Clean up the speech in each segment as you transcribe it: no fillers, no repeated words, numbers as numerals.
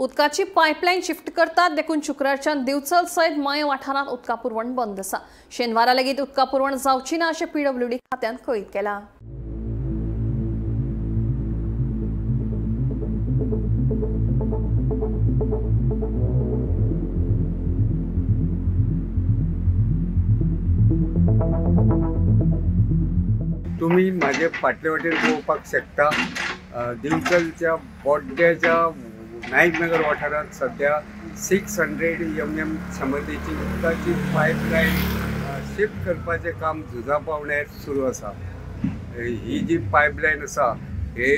उदकाची पायपलाइन शिफ्ट करतात देखून शुक्रारच्यान दिवचल सयत मय वाठारांत उदका पुरवण बंद आसा। शेनवारा लेगीत उदका पुरवण जावची ना अशें PWD खात्यान कळीत केला। तुम्ही माझे फाटले वाटेन पळोवपाक शकता। दिवचलच्या बोड्ड्याच्या नायकनगर वाठारांत सध्या 600 mm क्षमतेची उदकाची पायपलाइन शिफ्ट करपाचें काम झुजा पावण्यार सुरू आसा। ही जी पायपलाइन आसा हे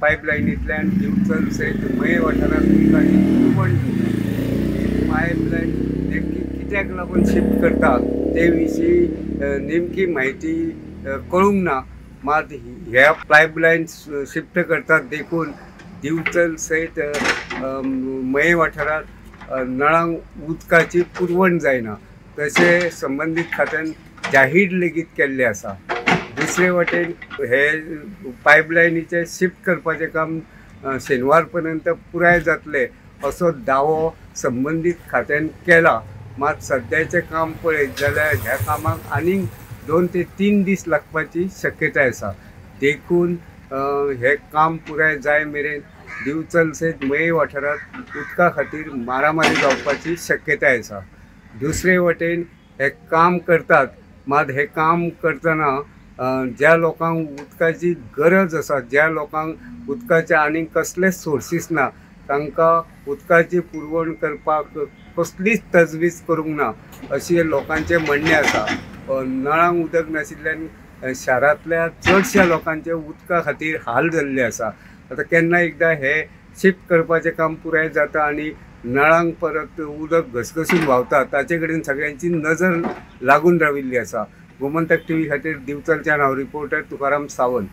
पायपलाइनींतल्यान दिवचल सयत मये वाठारांत उदकाची पुरवण ही पायपलाइन नेमकी कित्याक लागून शिफ्ट करता ते विशीं नेमकी म्हायती कळूंक ना। मात ह्या पायपलाइन शिफ्ट करतात देखून दिवचल सयत मये वाठारांत नळांक उदकाची पुरवण जायना तशें संबंधीत खात्यान जाहीर लेगीत केल्लें आसा। दुसरे वटेन हे पायपलाइनीचे शिफ्ट करपाचें काम शेनवार पर्यंत पुराय जातले असो दावो संबंधीत खात्यान केला। मात सद्याचें काम पळयत जाल्यार ह्या कामाक आनीक 2 ते 3 दीस लागपाची शक्यताय आसा। देखून हे काम पुराय जाय मेरेन दिवचल सयत मये वाठारांत उदका खातीर मारामारी जावपाची शक्यताय आसा। दुसरे वटेन हे काम करतात मात हे काम करतना ज्या लोकांक उदकाची गरज आसा, ज्या लोकांक उदकाचे आनीक कसलेच सोर्सीस ना, तांकां उदकाची पुरवण करपाक कसलीच तजवीज करूंक ना अशें लोकांचें म्हणणें आसा। नळांक उदक नाशिल्ल्यान शारांतल्या चडशा लोकांचे उदका खातीर हाल जाल्ले आसा। आतां केन्ना एकदां हे शिफ्ट करपाचें काम पुराय जाता आनी नळांक परत उदक घसघसून व्हांवता ताचे कडेन सगळ्यांची नजर लागून राविल्ली आसा। गोमंतक TV खातीर दिवचलच्यान हांव रिपोर्टर तुकाराम सावंत।